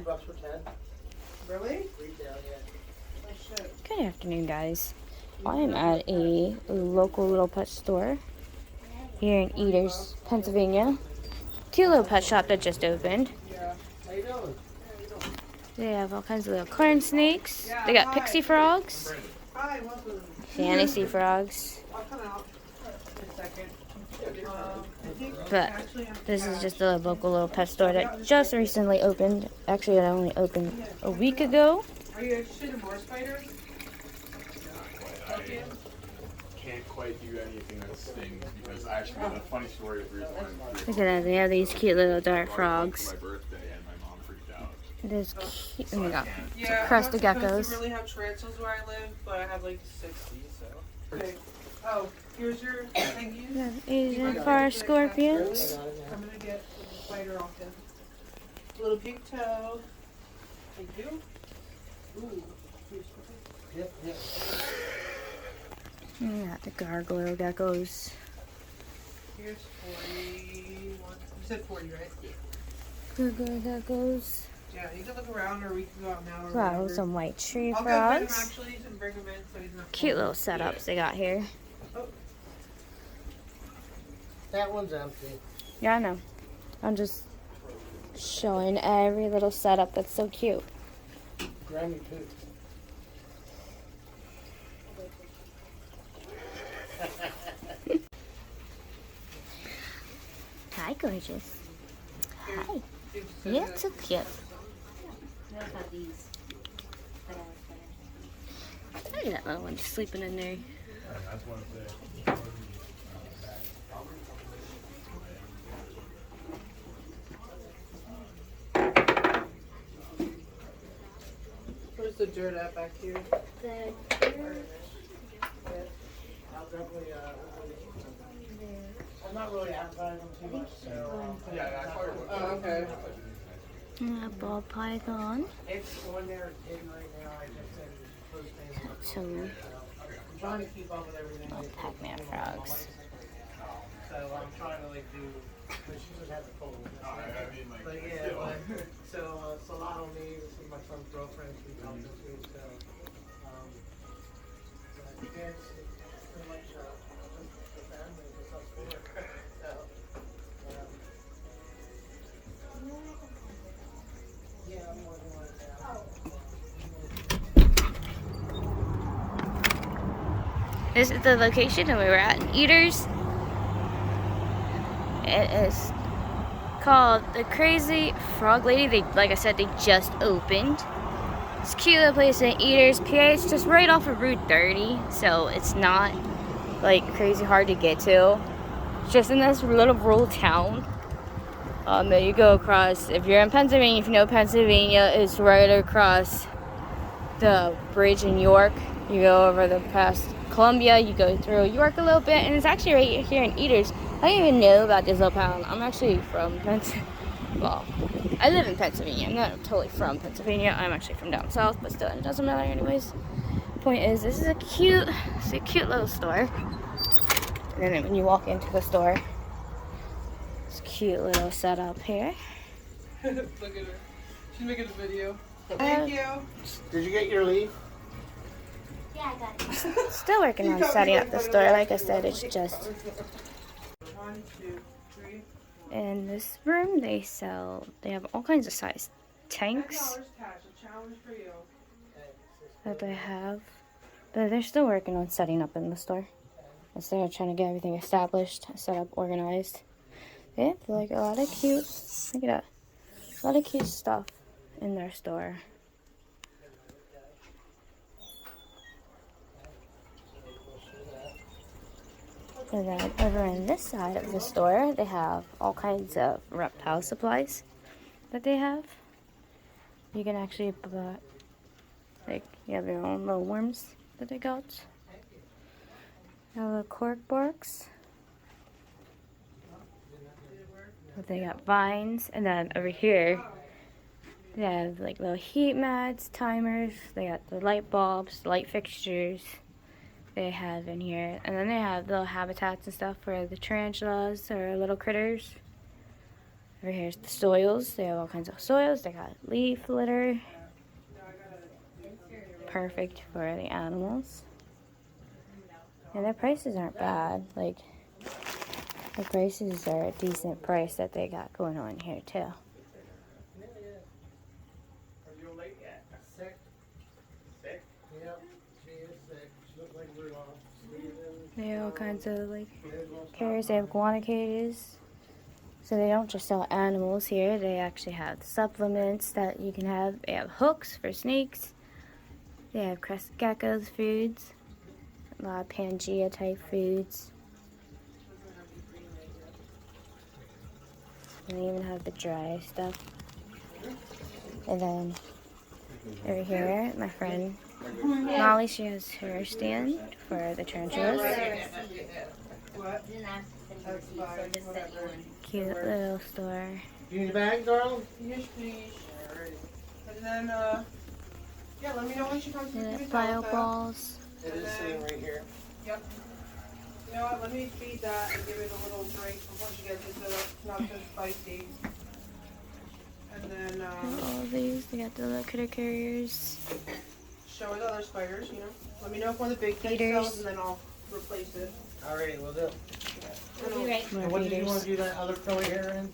$3 for 10. Really? Retail, yeah. Oh, shit. Good afternoon, guys. I am at a local little pet store here in Eders, Pennsylvania. Cute little pet shop that just opened. Yeah. How you doing? They have all kinds of little corn snakes. They got pixie frogs, Hi, welcome. fantasy frogs. I'll come out in a second. I think But actually I'm this is just a local little pet store that just recently opened. Actually, it only opened a week ago. Are you interested in more spiders? I can't quite do anything that stings because I actually got a funny story of the reason why I'm Look at that. They have these cute little dark frogs. for my birthday and my mom freaked out. There's cute. Oh my god. Yeah, Crested I'm not geckos. supposed to really have tarantulas where I live, but I have like 60, so. Okay. Oh, here's your thank you. We have Asian forest scorpions. I'm gonna get a spider off him. Little pink toe. Thank you. Ooh. Yep, yep. We got the gargoyle geckos. Here's 41. You said 40, right? Gargoyle geckos. Yeah, you can look around or we can go out now or Wow, whatever. some white tree I'll go get him frogs. actually and bring him in so he's not Cute cold. little setups they got here. That one's empty. Yeah, I know. I'm just showing every little setup that's so cute. Grammy poop. Hi, gorgeous. Hi. Here's Yeah, so cute. Look at that little one just sleeping in there. Where's the dirt at back here? I'll definitely, I'm not really advertising too much, so. Yeah, I saw your Oh, okay. Ball python. It's on there hidden right now. I just said posting. Some I'm trying to keep up with everything. little Pac-Man frogs. So I'm trying to like do, but she just had the cold. I mean, like, But yeah, but, so Solano me, this is my son's girlfriend, she helped us too, so, but yeah, it's pretty much, just the family, just us four, so, yeah, I'm working on it now. This is the location that we were at in Eders. It is called the Crazy Frog Lady. They, like I said, they just opened. It's a cute little place in Eders, PA. It's just right off of Route 30, so it's not like crazy hard to get to. It's just in this little rural town that you go across. If you're in Pennsylvania, if you know Pennsylvania, it's right across the bridge in York. You go over the past Columbia, you go through York a little bit, and it's actually right here in Eders. I don't even know about this little town. I'm actually from Pennsylvania. Well, I live in Pennsylvania. I'm not totally from Pennsylvania. I'm actually from down south, but still, it doesn't matter anyways. Point is, this is a cute little store. And then when you walk into the store, it's a cute little setup here. Look at her. She's making a video. Thank you. Did you get your leaf? Yeah, I got it. Still working on setting up the store. Like I said, it's just 1, 2, 3. in this room. They have all kinds of size tanks $10 cash. A challenge for you. that they have. But they're still working on setting up in the store. So they're trying to get everything established, set up, organized. They have like a lot of cute, look at that, a lot of cute stuff in their store. And then over on this side of the store, they have all kinds of reptile supplies that they have. You can actually buy, like, you have your own little worms that they got. They have the cork barks. They got vines, and then over here they have like little heat mats, timers. They got the light bulbs, light fixtures. They have in here, and then they have little habitats and stuff for the tarantulas or little critters. Over here's the soils. They have all kinds of soils. They got leaf litter. Perfect for the animals. And their prices aren't bad. Like, the prices are a decent price that they got going on here too. Are you late yet? Sick. Sick? Yep, she is sick. She looks like we're all sleeping. They have all kinds of like carriers. They have guana cages. So they don't just sell animals here. They actually have supplements that you can have. They have hooks for snakes. They have crested geckos foods. A lot of Pangea type foods. And they even have the dry stuff. And then over here, my friend Molly, she has her stand for the tarantulas. What? That's fine, whatever. Cute little store. You need a bag, darling? Yes, please. And then, yeah, let me know when she comes to And give me bio that. balls. It is sitting right here. Yep. You know what, let me feed that and give it a little drink before she gets it so it's not so spicy. And then, All of these, they got the little critter carriers. show her the other spiders, you know. Let me know if one of the big things Feeders. sells and then I'll replace it. Alrighty, we'll do. We'll be right. More And what did you want feeders. to do that other curly hair in?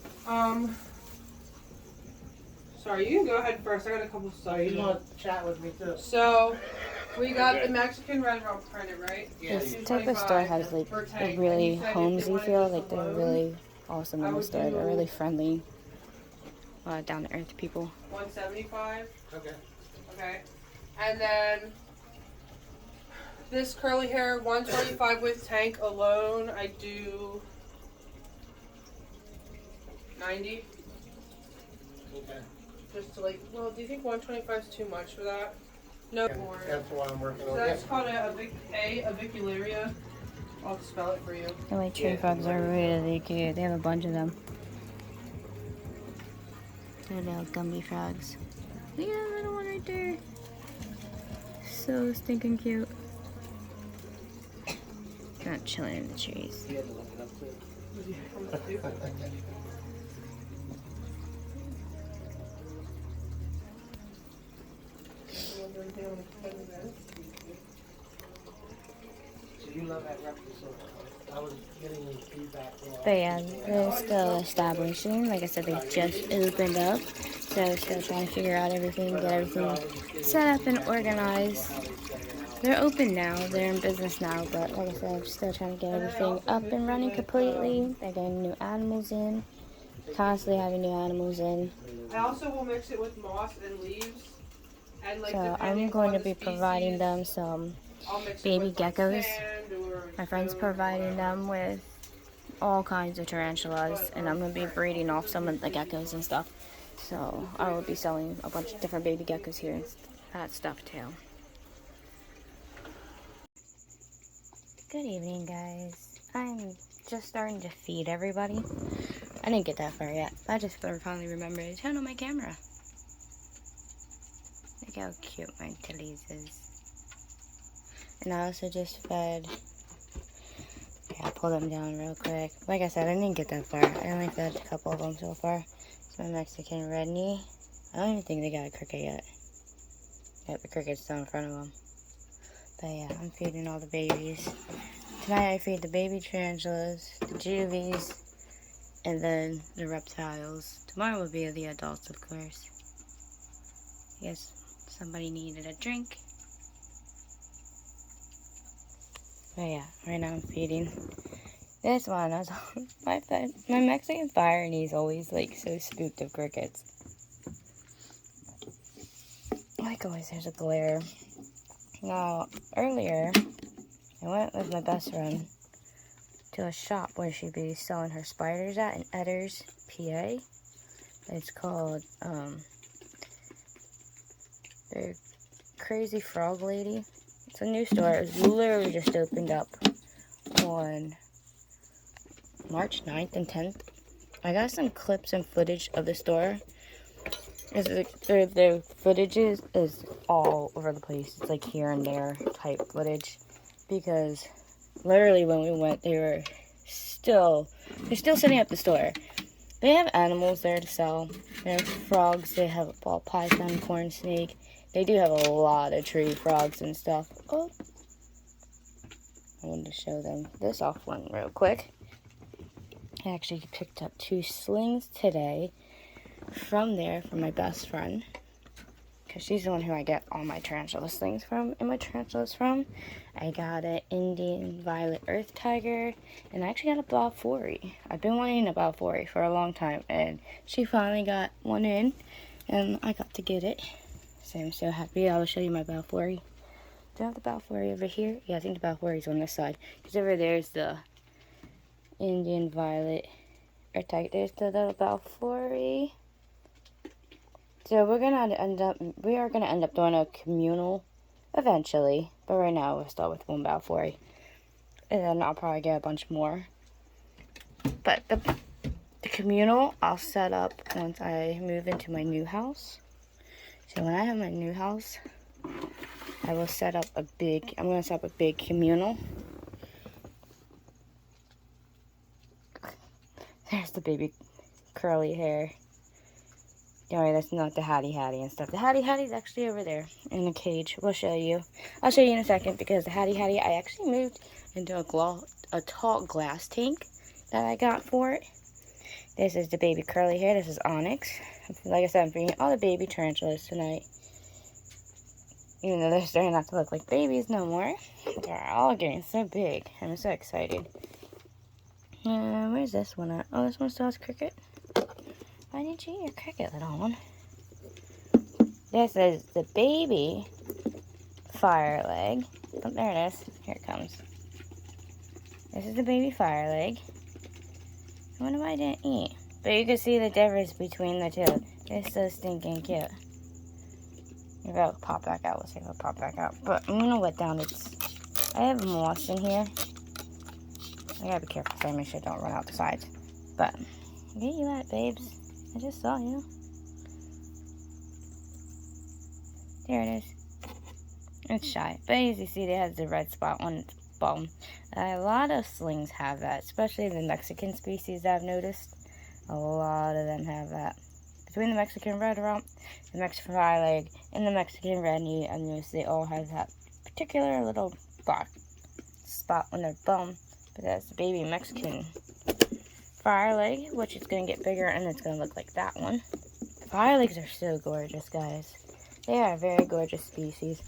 Sorry, you can go ahead first. I got a couple So stuff. you want to chat with me too? So, we got the Mexican red rope printed, right? This Yeah. type of store has like per a tank. really And you said if homesy they wanted feel. just Like they're alone, really awesome I in the would store. They're do- really friendly. Down to earth people. 175. Okay. Okay. And then this curly hair 125 with tank alone, I do 90. Okay. Just to like, well, do you think 125 is too much for that? No. And More. that's what I'm working So on. that's called a avicularia. I'll spell it for you. The white tree frogs are really cute. They have a bunch of them. They're little Gumby frogs. Look at that little one right there. So stinking cute. Not chilling in the trees. You had to look it up too. So you love that replica. I was getting feedback from But yeah, they're still establishing. Like I said, they just opened up. So still trying to figure out everything, get everything set up and organized. They're open now, they're in business now, but like I said, I'm still trying to get everything up and running completely. They're getting new animals in, constantly having new animals in. I also will mix it with moss and leaves. And like So depending I'm going on to the be providing species, them some I'll mix it baby with, like, geckos. sand or My friend's stone or providing whatever. them with all kinds of tarantulas, and I'm going to be breeding off some of the geckos and stuff. So I will be selling a bunch of different baby geckos here and that stuff too. Good evening, guys. I'm just starting to feed everybody. I didn't get that far yet. I just finally remembered to turn on my camera. Look how cute my tillies is. And I also just fed. Yeah, I'll pull them down real quick. Like I said, I didn't get that far. I only fed a couple of them so far. It's my Mexican red knee. I don't even think they got a cricket yet. Yep, the cricket's still in front of them. But yeah, I'm feeding all the babies. Tonight I feed the baby tarantulas, the juvies, and then the reptiles. Tomorrow will be the adults, of course. I guess somebody needed a drink. But yeah, right now I'm feeding this one. My Mexican fire knee is always like so spooked of crickets. Like always, there's a glare. Now, earlier, I went with my best friend to a shop where she'd be selling her spiders at in Edders, PA. It's called, the Crazy Frog Lady. It's a new store. It was literally just opened up on March 9th and 10th. I got some clips and footage of the store. The footage is all over the place. It's like here and there type footage. Because literally when we went, they're still setting up the store. They have animals there to sell. There's frogs. They have a ball python, corn snake. They do have a lot of tree frogs and stuff. Oh, I wanted to show them this off one real quick. I actually picked up 2 slings today from there from my best friend. Because she's the one who I get all my tarantula slings from and my tarantulas from. I got an Indian Violet Earth Tiger, and I actually got a Balfouri. I've been wanting a Balfouri for a long time, and she finally got one in, and I got to get it. So I'm so happy. I will show you my Balfouri. Do I have the Balfouri over here? Yeah, I think the Balfouri's on this side. Because over there's the Indian Violet Earth Tiger. There's the little Balfouri. So we are gonna end up doing a communal eventually, but right now we'll start with one Balfouri, and then I'll probably get a bunch more. But the communal I'll set up once I move into my new house. So when I have my new house, I will set up I'm gonna set up a big communal. There's the baby curly hair. Anyway, that's not the Hattie and stuff. The Hattie's actually over there in the cage. We'll show you. I'll show you in a second because the Hattie, I actually moved into a tall glass tank that I got for it. This is the baby curly hair. This is Onyx. Like I said, I'm bringing all the baby tarantulas tonight. Even though they're starting not to look like babies no more. They're all getting so big. I'm so excited. Where's this one at? Oh, this one still has Cricket. Why didn't you eat your Cricket, little one? This is the baby fire leg. Oh, there it is. Here it comes. This is the baby fire leg. I wonder why I didn't eat. But you can see the difference between the two. It's so stinking cute. Maybe I'll pop back out. We'll see if it'll pop back out. But I'm gonna wet down I have moss in here. I gotta be careful so I make sure I don't run out the sides. But where you at, babes? I just saw you. There it is. It's shy. But as you see, it has the red spot on its bum. A lot of slings have that, especially the Mexican species I've noticed. A lot of them have that. Between the Mexican red rump, the Mexican fire leg, and the Mexican red knee, I've noticed they all have that particular little black spot on their bum. But that's the baby Mexican fire leg, which is going to get bigger, and it's going to look like that one. Fire legs are so gorgeous, guys. They are a very gorgeous species.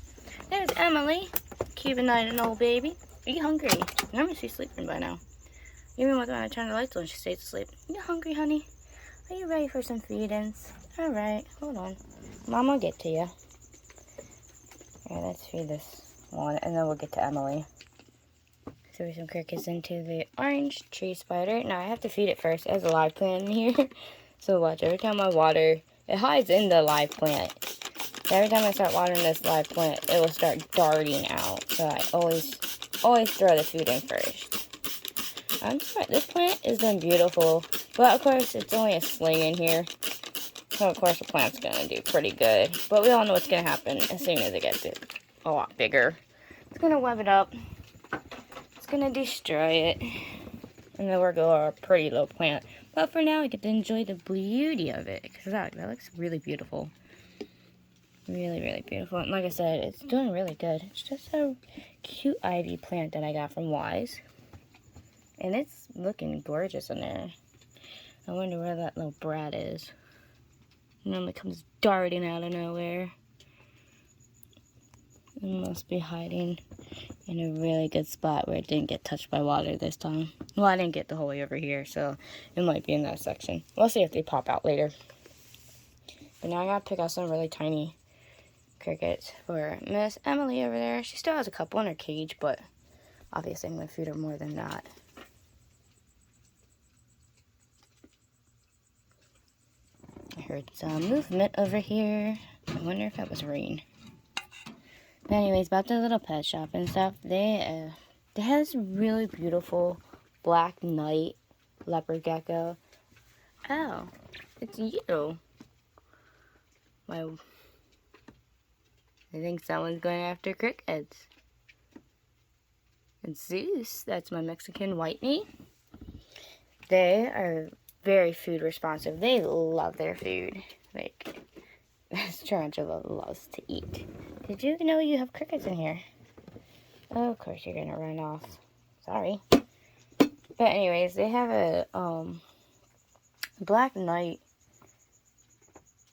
There's Emily, keeping an eye on an old baby. Are you hungry? Normally she's sleeping by now. Even when I turn the lights on, she stays asleep. Are you hungry, honey? Are you ready for some feedings? Alright, hold on. Mom will get to you. Alright, let's feed this one, and then we'll get to Emily. Throw some crickets into the orange tree spider. Now I have to feed it first. It has a live plant in here. So watch, every time I water, it hides in the live plant. So every time I start watering this live plant, it will start darting out. So I always throw the food in first. I'm sorry, this plant is doing beautiful. But of course, it's only a sling in here. So of course the plant's gonna do pretty good. But we all know what's gonna happen as soon as it gets a lot bigger. It's gonna web it up. Gonna destroy it, and then we're going to a pretty low plant. But for now, I get to enjoy the beauty of it because that looks really beautiful, really beautiful. And like I said, it's doing really good. It's just a cute ivy plant that I got from Wise, and it's looking gorgeous in there. I wonder where that little brat is. It normally comes darting out of nowhere. It must be hiding in a really good spot where it didn't get touched by water this time. Well, I didn't get the whole way over here, so it might be in that section. We'll see if they pop out later. But now I gotta pick out some really tiny crickets for Miss Emily over there. She still has a couple in her cage, but obviously I'm gonna feed her more than that. I heard some movement over here. I wonder if that was rain. But anyways, about the little pet shop and stuff, they has really beautiful black night leopard gecko. Oh, it's you. I think someone's going after crickets. And Zeus, that's my Mexican white knee. They are very food responsive. They love their food. Like, this tarantula loves to eat. Did you know you have crickets in here? Oh, of course you're gonna run off. Sorry. But anyways, they have a black knight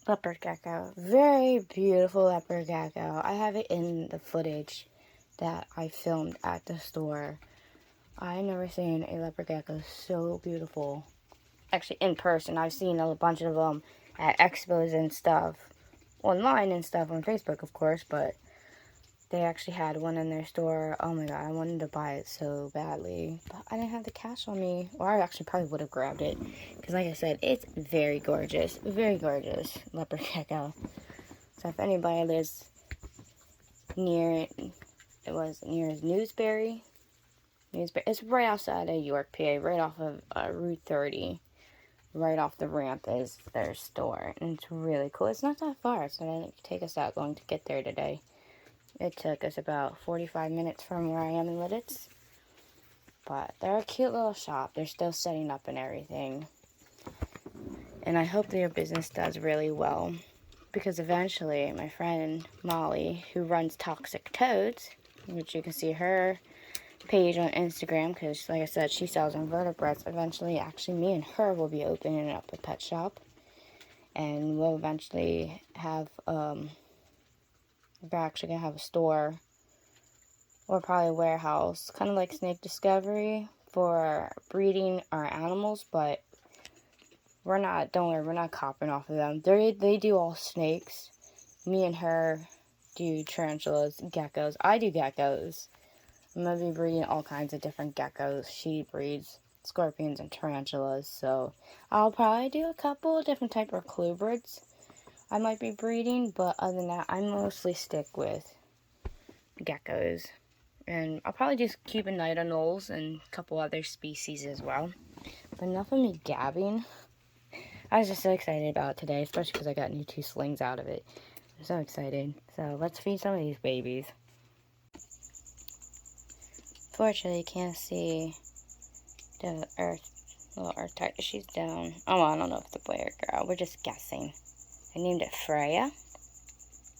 leopard gecko. Very beautiful leopard gecko. I have it in the footage that I filmed at the store. I've never seen a leopard gecko so beautiful. Actually, in person. I've seen a bunch of them at expos and stuff. Online and stuff on Facebook, of course, but they actually had one in their store. Oh my god, I wanted to buy it so badly, but I didn't have the cash on me. Or I actually probably would have grabbed it, because like I said, it's very gorgeous leopard gecko. So if anybody lives near, it was near Newsbury, it's right outside of York, PA, right off of Route 30. Right off the ramp is their store, and it's really cool. It's not that far, so it didn't take us that long to get there today. It took us about 45 minutes from where I am in Lidditz. But they're a cute little shop. They're still setting up and everything. And I hope their business does really well. Because eventually, my friend Molly, who runs Toxic Toads, which you can see her page on Instagram, because like I said, she sells invertebrates. Eventually, actually, me and her will be opening up a pet shop. And we'll eventually have, we're actually going to have a store, or probably a warehouse, kind of like Snake Discovery, for breeding our animals, but we're not, don't worry, we're not copping off of them. They do all snakes. Me and her do tarantulas, geckos. I do geckos. I'm going to be breeding all kinds of different geckos. She breeds scorpions and tarantulas, so I'll probably do a couple of different type of colubrids I might be breeding, but other than that, I mostly stick with geckos. And I'll probably just keep an eye on anoles and a couple other species as well. But enough of me gabbing. I was just so excited about it today, especially because I got new 2 slings out of it. I'm so excited. So let's feed some of these babies. Fortunately, you can't see the little earth tiger. She's down. Oh, I don't know if it's a boy or girl. We're just guessing. I named it Freya.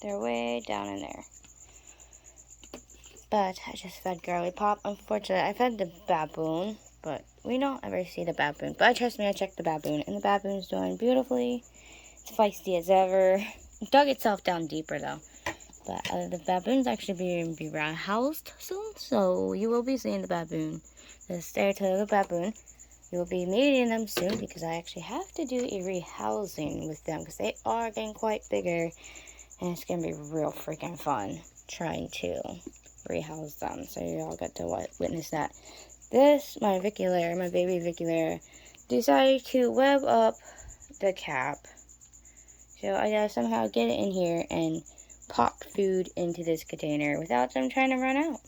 They're way down in there. But I just fed Girly Pop. Unfortunately, I fed the baboon, but we don't ever see the baboon. But trust me, I checked the baboon, and the baboon's doing beautifully. It's feisty as ever. It dug itself down deeper, though. But the baboon's actually being housed soon, so you will be seeing the baboon. The stereotypical baboon. You will be meeting them soon, because I actually have to do a rehousing with them, because they are getting quite bigger, and it's going to be real freaking fun trying to rehouse them. So you all get to witness that. This, my Viculaire, my baby Viculaire, decided to web up the cap. So I gotta somehow get it in here and pop food into this container without them trying to run out.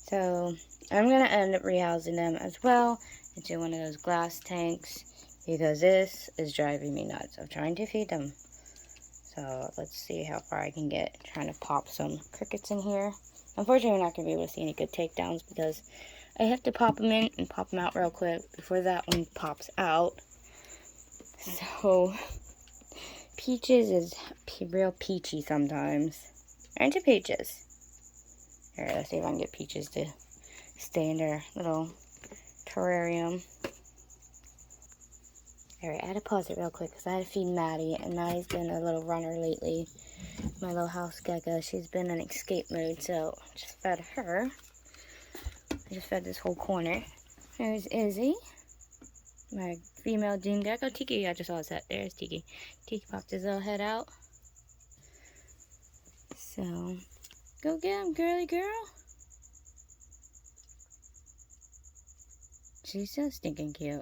So I'm gonna end up rehousing them as well into one of those glass tanks, because this is driving me nuts of trying to feed them. So let's see how far I can get trying to pop some crickets in here. Unfortunately, we're not going to be able to see any good takedowns, because I have to pop them in and pop them out real quick before that one pops out. So Peaches is real peachy sometimes. Aren't you, Peaches? Here, let's see if I can get Peaches to stay in their little terrarium. Alright, I had to pause it real quick because I had to feed Maddie, and Maddie's been a little runner lately. My little house gecko, she's been in escape mode, so I just fed her. I just fed this whole corner. There's Izzy, my female dune gecko. Tiki, I just saw his head. There's Tiki. Tiki popped his little head out. So, go get him, girly girl. She's so stinking cute.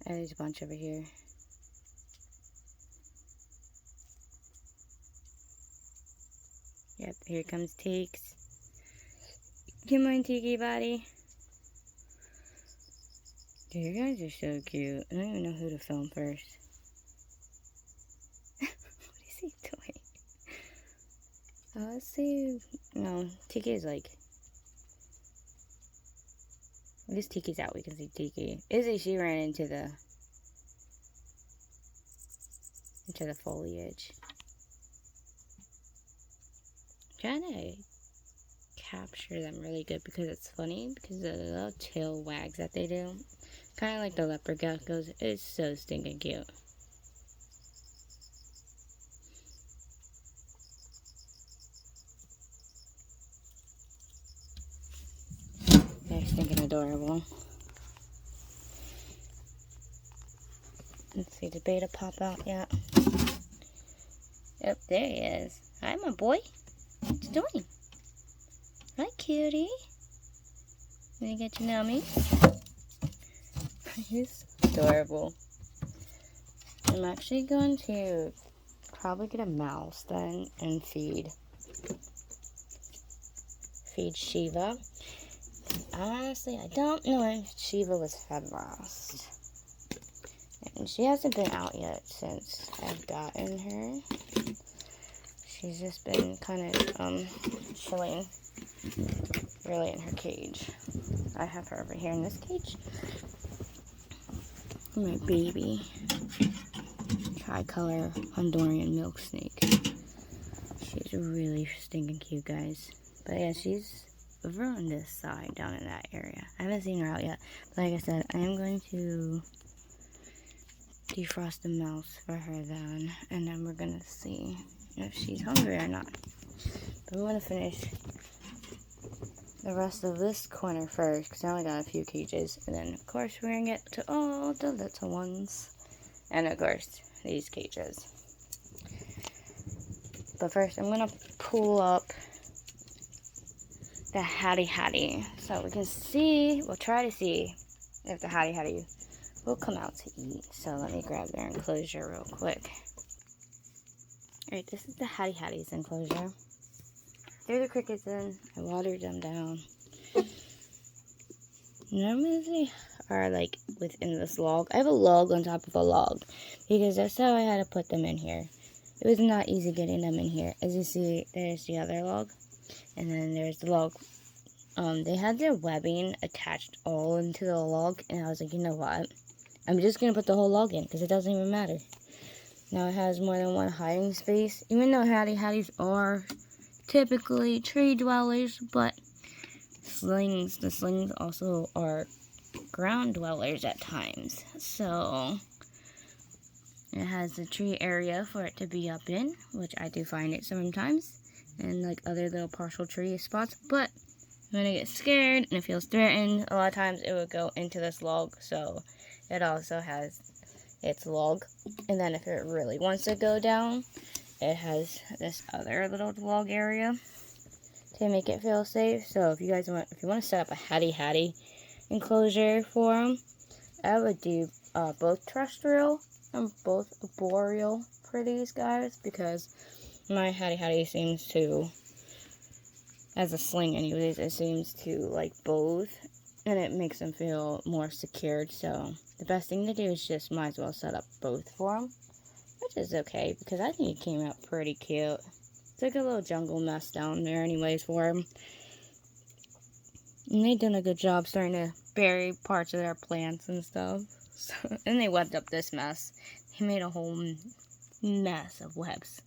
Oh, there's a bunch over here. Yep, here comes Teeks. Come on, Tiki buddy. Dude, you guys are so cute. I don't even know who to film first. What is he doing? Let's see. No, Tiki is like... At least Tiki's out. We can see Tiki. Izzy, she ran into the foliage. Trying to capture them really good because it's funny because of the little tail wags that they do. Kind of like the leopard geckos. It's so stinking cute. They're stinking adorable. Let's see, did Beta pop out yet? Yep, there he is. Hi, my boy. What you doing? Hi, cutie. Wanna get to know me? He's adorable. I'm actually going to probably get a mouse then and feed Shiva. Honestly, I don't know if Shiva was fed last. And she hasn't been out yet since I've gotten her. She's just been kind of chilling really in her cage. I have her over here in this cage. My baby tricolor Honduran milk snake. She's really stinking cute, guys. But yeah, she's over on this side down in that area. I haven't seen her out yet. But like I said, I am going to defrost the mouse for her then, and then we're gonna see if she's hungry or not. But we want to finish the rest of this corner first because I only got a few cages, and then of course we're gonna get to all the little ones, and of course these cages. But first I'm gonna pull up the Hattie so we can see, we'll try to see if the Hattie will come out to eat. So let me grab their enclosure real quick. Alright, this is the Hattie's enclosure. Threw the crickets in, I watered them down. Normally they are like within this log. I have a log on top of a log because that's how I had to put them in here. It was not easy getting them in here. As you see, there's the other log, and then there's the log. They had their webbing attached all into the log, and I was like, you know what? I'm just gonna put the whole log in because it doesn't even matter. Now it has more than one hiding space, even though Hatties are typically tree dwellers, but the slings also are ground dwellers at times. So it has a tree area for it to be up in, which I do find it sometimes, and like other little partial tree spots. But when it gets scared and it feels threatened, a lot of times it would go into this log. So it also has its log, and then if it really wants to go down, it has this other little log area to make it feel safe. So if you guys want to set up a Hattie enclosure for them, I would do both terrestrial and both arboreal for these guys, because my Hattie seems to, as a sling anyways, it seems to like both, and it makes them feel more secured. So the best thing to do is just might as well set up both for them, which is okay because I think it came out pretty cute. It's like a little jungle mess down there anyways for them. And they've done a good job starting to bury parts of their plants and stuff. So, and they webbed up this mess. They made a whole mess of webs.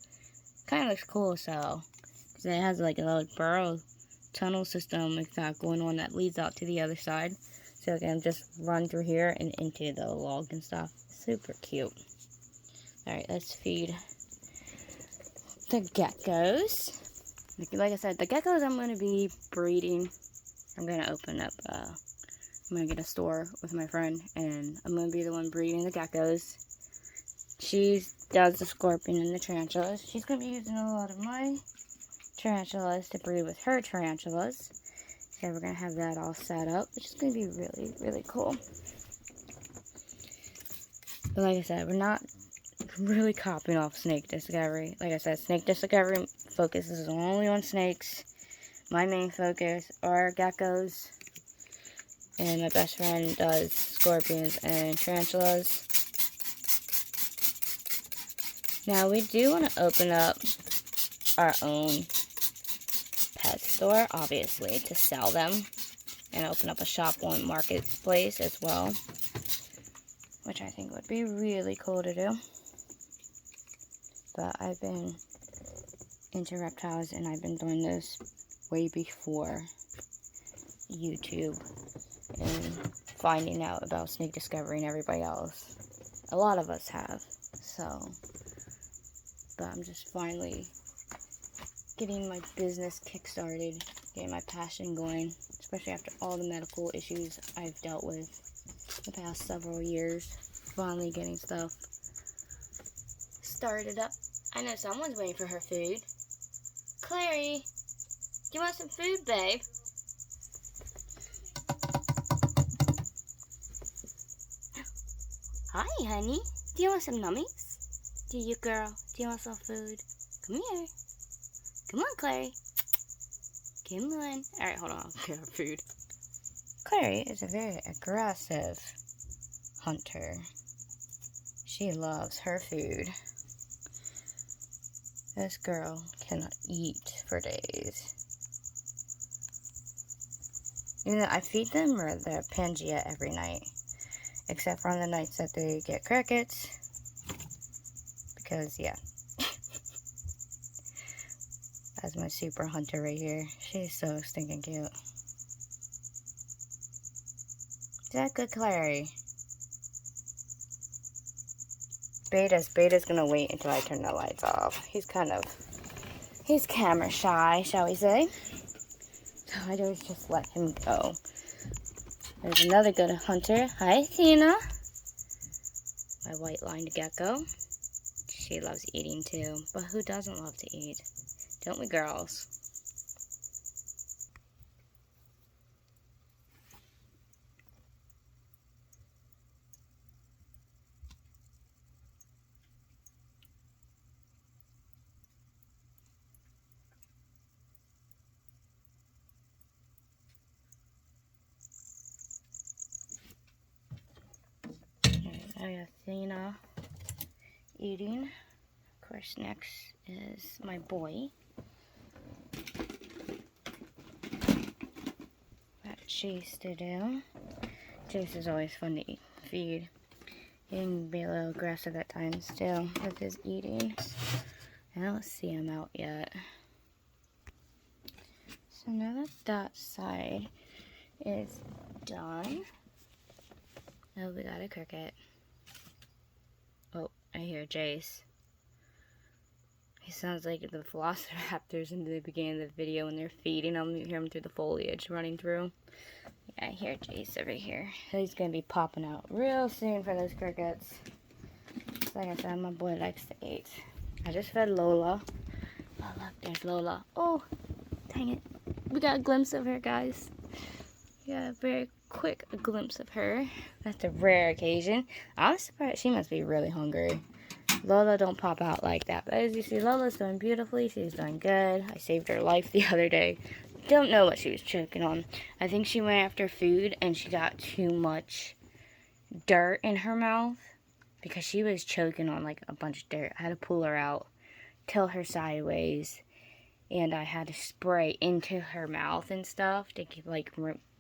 Kind of looks cool, so, because it has like a little burrow tunnel system like that going on that leads out to the other side. So I can just run through here and into the log and stuff. Super cute. Alright, let's feed the geckos. Like I said, the geckos I'm going to be breeding. I'm going to open up, I'm going to get a store with my friend, and I'm going to be the one breeding the geckos. She does the scorpion and the tarantulas. She's going to be using a lot of my tarantulas to breed with her tarantulas. So we're going to have that all set up, which is going to be really, really cool. But like I said, we're not really copying off Snake Discovery. Like I said, Snake Discovery focuses only on snakes. My main focus are geckos. And my best friend does scorpions and tarantulas. Now we do want to open up our own pet store, obviously, to sell them. and open up a shop on Marketplace as well, which I think would be really cool to do. But I've been into reptiles, and I've been doing this way before YouTube and finding out about snake discovery and everybody else. A lot of us have. So, but I'm just finally getting my business kick-started, getting my passion going, especially after all the medical issues I've dealt with the past several years. Finally getting stuff started up. I know someone's waiting for her food. Clary, do you want some food, babe? Hi, honey. Do you want some nummies? Do you, girl? Do you want some food? Come here. Come on, Clary. Come on. Alright, hold on. I'll get her food. Clary is a very aggressive hunter. She loves her food. This girl cannot eat for days. You know, I feed them the Pangea every night. Except for on the nights that they get crickets. Because, yeah. That's my super hunter right here. She's so stinking cute. Is that good, Clary? Beta's gonna wait until I turn the lights off. He's camera shy, shall we say. So I always just let him go. There's another good hunter. Hi, Tina. My white-lined gecko. She loves eating too. But who doesn't love to eat? Don't we, girls? I got Athena eating. Of course, next is my boy. Got Chase to do. Chase is always fun to feed. He can be a little aggressive at times too with his eating. I don't see him out yet. So now that that side is done. Oh, we got a cricket. Oh, I hear Jace. He sounds like the velociraptors in the beginning of the video when they're feeding them. You hear him through the foliage running through. Yeah, I hear Jace over here. He's going to be popping out real soon for those crickets. Like I said, my boy likes to eat. I just fed Lola. Oh, look, there's Lola. Oh, dang it. We got a glimpse of her, guys. Yeah, a very quick glimpse of her. That's a rare occasion. I'm surprised. She must be really hungry. Lola don't pop out like that. But as you see, Lola's doing beautifully. She's doing good. I saved her life the other day. Don't know what she was choking on. I think she went after food and she got too much dirt in her mouth because she was choking on like a bunch of dirt. I had to pull her out, tilt her sideways, and I had to spray into her mouth and stuff to keep, like,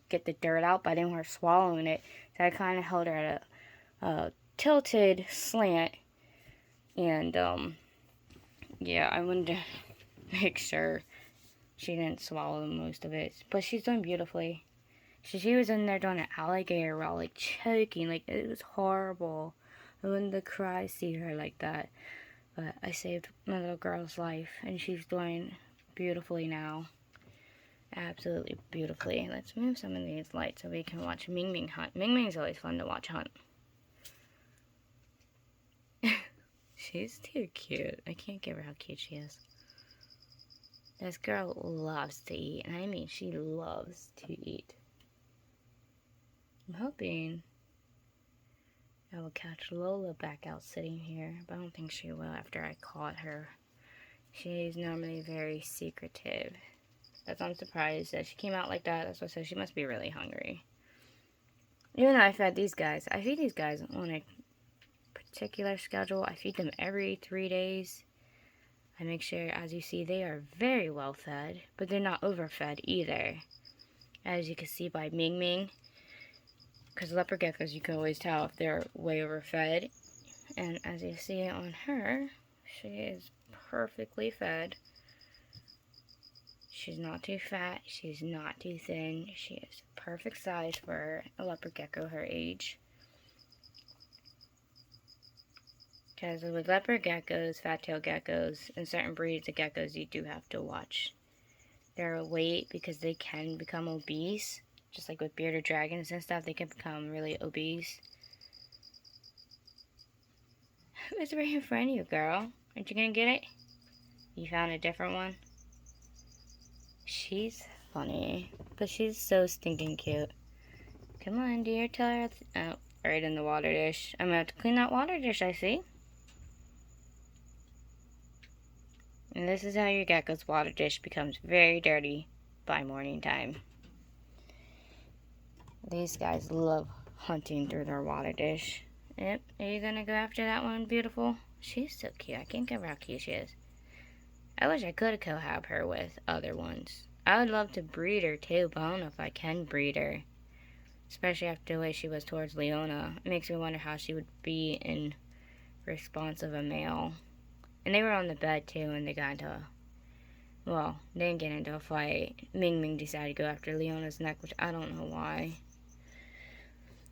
get the dirt out, but I didn't want her swallowing it. So I kind of held her at a tilted slant. And, yeah, I wanted to make sure she didn't swallow most of it. But she's doing beautifully. She was in there doing an alligator roll, like, choking. Like, it was horrible. I wanted to cry see her like that. But I saved my little girl's life. And she's doing beautifully now. Absolutely beautifully. Let's move some of these lights so we can watch Ming Ming hunt. Ming Ming's always fun to watch hunt. She's too cute. I can't give her how cute she is. This girl loves to eat. And I mean, she loves to eat. I'm hoping I will catch Lola back out sitting here. But I don't think she will after I caught her. She's normally very secretive. That's I'm surprised that she came out like that. That's what I said. She must be really hungry. Even though I fed these guys. I feed these guys on a particular schedule. I feed them every 3 days. I make sure, as you see, they are very well fed. But they're not overfed either. as you can see by Ming Ming. Because leopard geckos, you can always tell if they're way overfed. And as you see on her, she is perfectly fed. She's not too fat, she's not too thin. She is perfect size for a leopard gecko her age. Because with leopard geckos, fat-tailed geckos, and certain breeds of geckos, you do have to watch their weight because they can become obese. Just like with bearded dragons and stuff, they can become really obese. Who's right in front of you, girl? Aren't you gonna get it? You found a different one? She's funny, but she's so stinking cute. Come on, dear, tell her. Oh, right in the water dish. I'm gonna have to clean that water dish, I see. And this is how your gecko's water dish becomes very dirty by morning time. These guys love hunting through their water dish. Yep, are you gonna go after that one, beautiful? She's so cute. I can't get over how cute she is. I wish I could collab her with other ones. I would love to breed her too, but I don't know if I can breed her. Especially after the way she was towards Leona. It makes me wonder how she would be in response of a male. And they were on the bed too, and they got into a... Well, they didn't get into a fight. Ming Ming decided to go after Leona's neck, which I don't know why.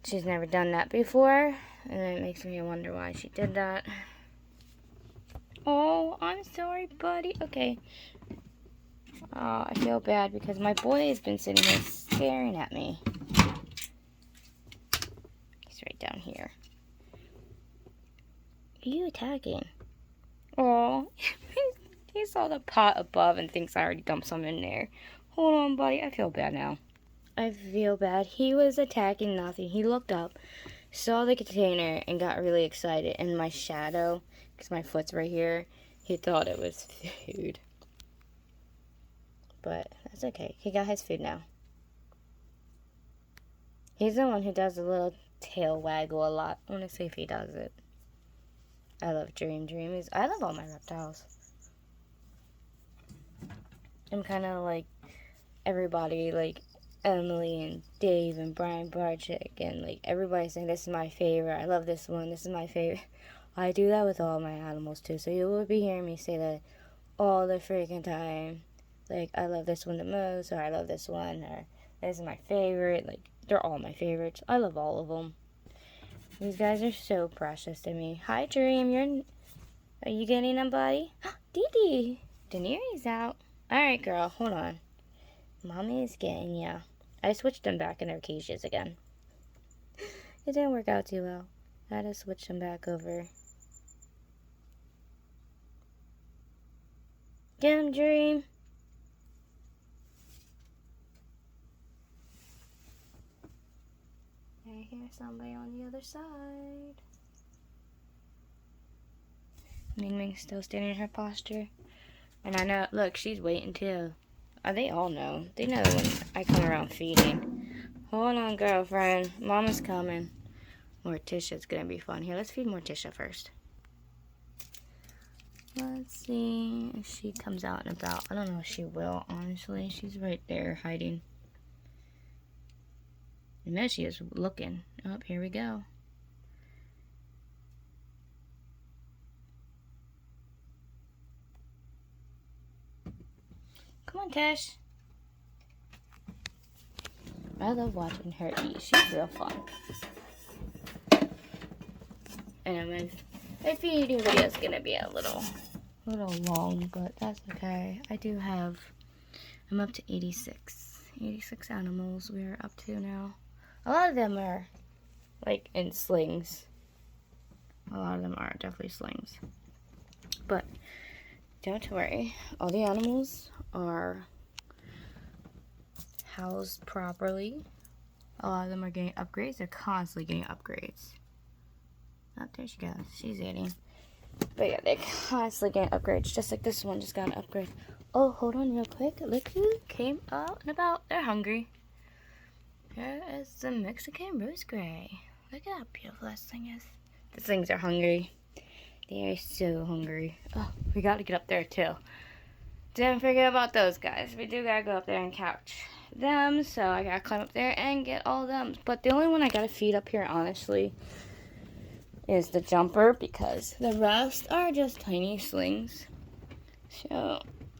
She's never done that before, and it makes me wonder why she did that. Oh, I'm sorry, buddy. Okay. I feel bad because my boy has been sitting here staring at me. He's right down here. Who are you attacking? Oh, he saw the pot above and thinks I already dumped some in there. Hold on, buddy. I feel bad now. I feel bad. He was attacking nothing. He looked up, saw the container, and got really excited. And my shadow, because my foot's right here, he thought it was food. But that's okay. He got his food now. He's the one who does the little tail waggle a lot. I want to see if he does it. I love Dream. I love all my reptiles. I'm kind of like everybody, like Emily and Dave and Brian Barczyk, and like everybody saying this is my favorite. I love this one. This is my favorite. I do that with all my animals too. So you will be hearing me say that all the freaking time. Like, I love this one the most, or I love this one, or this is my favorite. Like, they're all my favorites. I love all of them. These guys are so precious to me. Hi, Dream. Are you getting them, buddy? Dee Dee. Daenerys out. Alright, girl. Hold on. Mommy is getting ya. I switched them back in their cages again. It didn't work out too well. I had to switch them back over. Get him, Dream. I hear somebody on the other side. Ming Ming's still standing in her posture. And I know, look, she's waiting too. They all know. They know when I come around feeding. Hold on, girlfriend. Mama's coming. Morticia's gonna be fun. Here, let's feed Morticia first. Let's see if she comes out and about. I don't know if she will, honestly. She's right there hiding. And there she is looking. Oh, here we go. Come on, Tish. I love watching her eat. She's real fun. And my feeding video is gonna be a little long, but that's okay. I'm up to 86 animals we're up to now. A lot of them are like in slings. A lot of them are definitely slings. But don't worry, all the animals are housed properly. A lot of them are getting upgrades. They're constantly getting upgrades. Oh, there she goes. She's eating. But yeah, they're constantly getting upgrades. Just like this one just got an upgrade. Oh, hold on real quick. Look who came out and about. They're hungry. Here is the Mexican Rose Gray. Look at how beautiful this thing is. The things are hungry. They are so hungry. Oh, we got to get up there too. Didn't forget about those guys. We do gotta go up there and catch them, so I gotta climb up there and get all of them. But the only one I gotta feed up here, honestly, is the jumper, because the rest are just tiny slings. So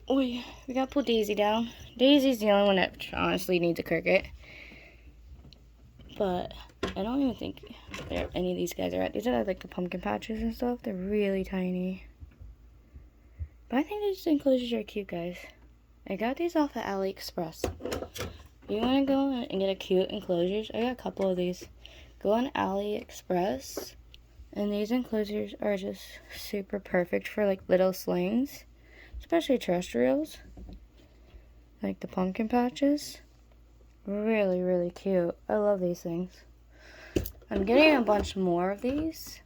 we gotta pull Daisy down. Daisy's the only one that honestly needs a cricket. But I don't even think any of these guys are at. These are like the pumpkin patches and stuff. They're really tiny. But I think these enclosures are cute, guys. I got these off at AliExpress. You want to go and get a cute enclosures? I got a couple of these. Go on AliExpress. And these enclosures are just super perfect for like little slings. Especially terrestrials. Like the pumpkin patches. Really, really cute. I love these things. I'm getting a bunch more of these.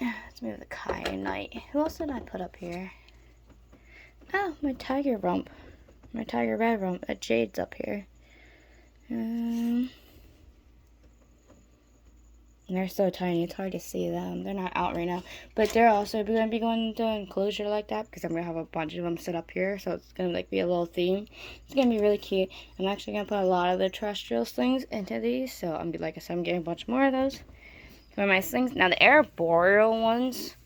Let's move the kyanite. Who else did I put up here? Oh, my tiger rump. My tiger red rump. A jade's up here. They're so tiny, it's hard to see them. They're not out right now. But they're also going to be going into an enclosure like that, because I'm going to have a bunch of them set up here. So it's going to like be a little theme. It's going to be really cute. I'm actually going to put a lot of the terrestrial slings into these. So I'm like I said, I'm getting a bunch more of those for my slings. Now the arboreal ones,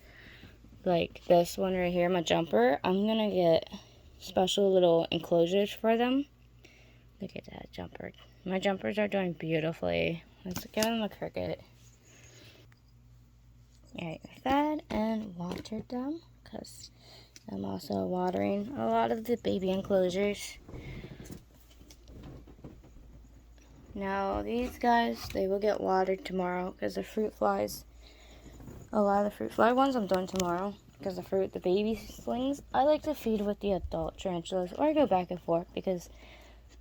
like this one right here, my jumper, I'm going to get special little enclosures for them. Look at that jumper. My jumpers are doing beautifully. Let's give them a cricket. Alright, fed and watered them, because I'm also watering a lot of the baby enclosures. Now these guys, they will get watered tomorrow, because the fruit flies, a lot of the fruit fly ones I'm doing tomorrow, because the baby slings, I like to feed with the adult tarantulas, or I go back and forth, because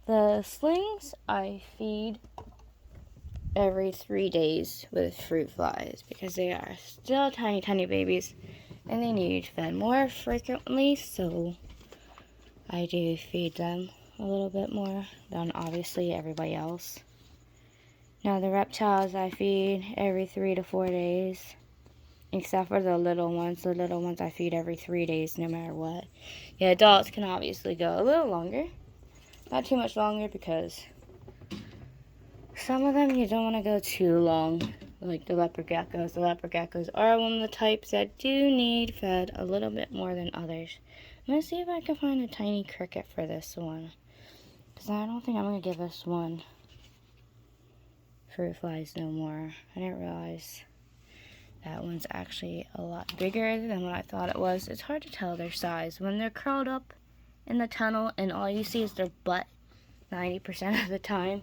the slings I feed every 3 days with fruit flies, because they are still tiny babies and they need fed more frequently, so I do feed them a little bit more than obviously everybody else. Now the reptiles I feed every 3 to 4 days, except for the little ones. The little ones I feed every 3 days no matter what. The adults can obviously go a little longer, not too much longer, because some of them you don't want to go too long, like the leopard geckos. The leopard geckos are one of the types that do need fed a little bit more than others. I'm going to see if I can find a tiny cricket for this one, because I don't think I'm going to give this one fruit flies no more. I didn't realize that one's actually a lot bigger than what I thought it was. It's hard to tell their size when they're curled up in the tunnel and all you see is their butt 90% of the time.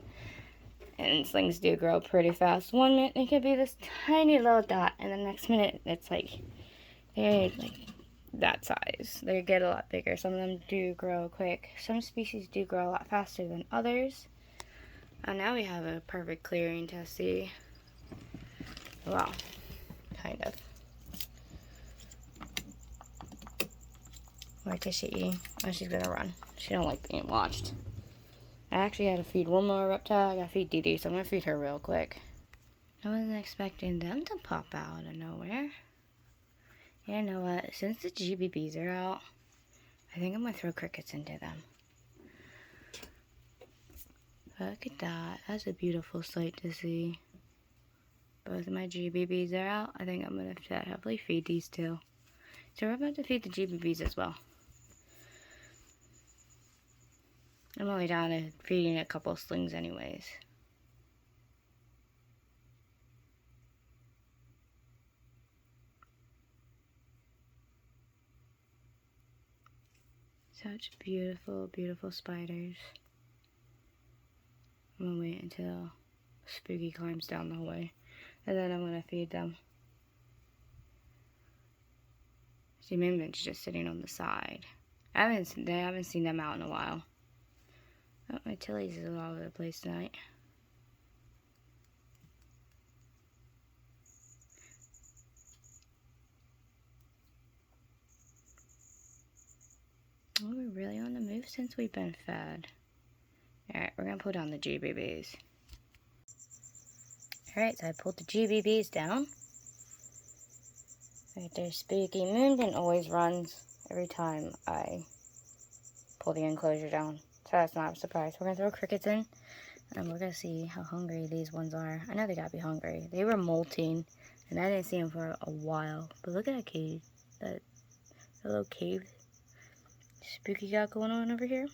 And slings do grow pretty fast. 1 minute it could be this tiny little dot, and the next minute it's like they're like that size. They get a lot bigger. Some of them do grow quick. Some species do grow a lot faster than others. And now we have a perfect clearing to see. Well, kind of. What is she eating? Oh, she's gonna run. She don't like being watched. I actually had to feed one more reptile. I gotta feed Dee Dee, so I'm gonna feed her real quick. I wasn't expecting them to pop out of nowhere. You know what? Since the GBBs are out, I think I'm gonna throw crickets into them. Look at that. That's a beautiful sight to see. Both of my GBBs are out. I think I'm gonna heavily feed these two. So we're about to feed the GBBs as well. I'm only down to feeding a couple of slings anyways. Such beautiful, beautiful spiders. I'm gonna wait until Spooky climbs down the hallway, and then I'm gonna feed them. See, Minmin's just sitting on the side. I haven't seen them out in a while. Oh, my Tilly's is all over the place tonight. Oh, we're really on the move since we've been fed. Alright, we're gonna pull down the GBBs. Alright, so I pulled the GBBs down. Right there, Spooky. Moonbin always runs every time I pull the enclosure down. So that's not a surprise. We're gonna throw crickets in, and we're gonna see how hungry these ones are. I know they gotta be hungry. They were molting, and I didn't see them for a while. But look at that cave, that little cave Spooky got going on over here.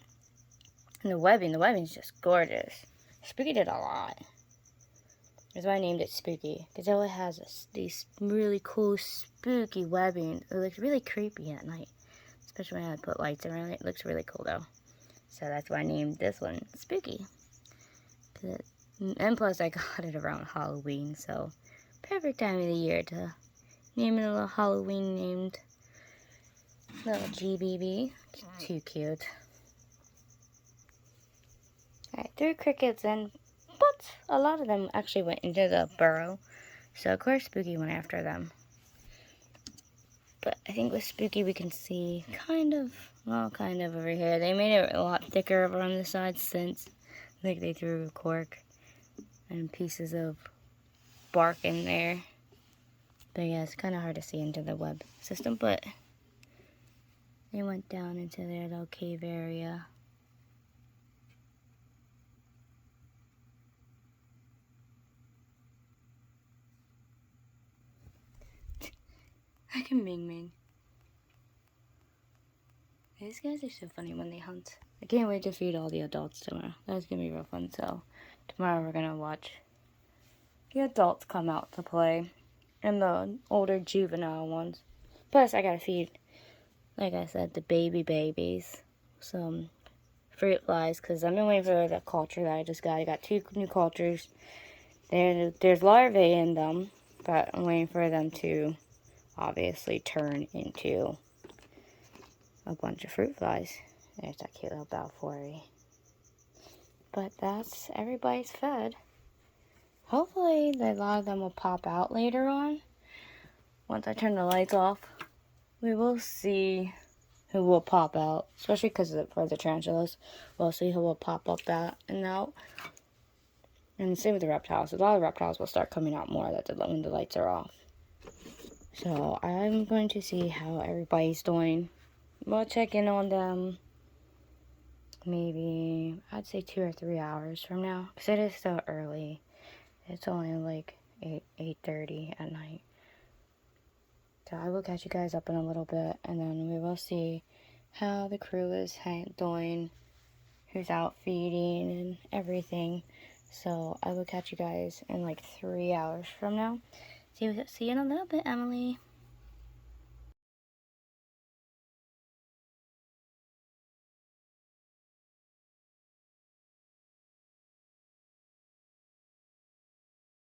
And the webbing's just gorgeous. Spooky did a lot. That's why I named it Spooky, because it has these really cool spooky webbing. It looks really creepy at night, especially when I put lights around it. It looks really cool though. So that's why I named this one Spooky. And plus I got it around Halloween, so perfect time of the year to name it a little Halloween named little GBB. Too cute. Alright, threw crickets in, but a lot of them actually went into the burrow. So of course Spooky went after them. But I think with Spooky we can see kind of over here. They made it a lot thicker over on the sides since like they threw cork and pieces of bark in there. But yeah, it's kind of hard to see into the web system, but they went down into their little cave area. I can Ming Ming. These guys are so funny when they hunt. I can't wait to feed all the adults tomorrow. That's gonna be real fun. So tomorrow we're gonna watch the adults come out to play and the older juvenile ones. Plus I gotta feed, like I said, the babies some fruit flies, because I've been waiting for the culture that I just got. I got 2 new cultures. There's larvae in them, but I'm waiting for them to obviously turn into a bunch of fruit flies. There's that cute little Balfouri. But that's everybody's fed. Hopefully a lot of them will pop out later on. Once I turn the lights off, we will see who will pop out, especially because for the tarantulas. We'll see who will pop up and out. And same with the reptiles. A lot of reptiles will start coming out more when the lights are off. So I'm going to see how everybody's doing. We'll check in on them maybe, I'd say 2 or 3 hours from now. Because it is still early. It's only like 8:30 at night. So I will catch you guys up in a little bit. And then we will see how the crew is doing. Who's out feeding and everything. So I will catch you guys in like 3 hours from now. See you in a little bit, Emily.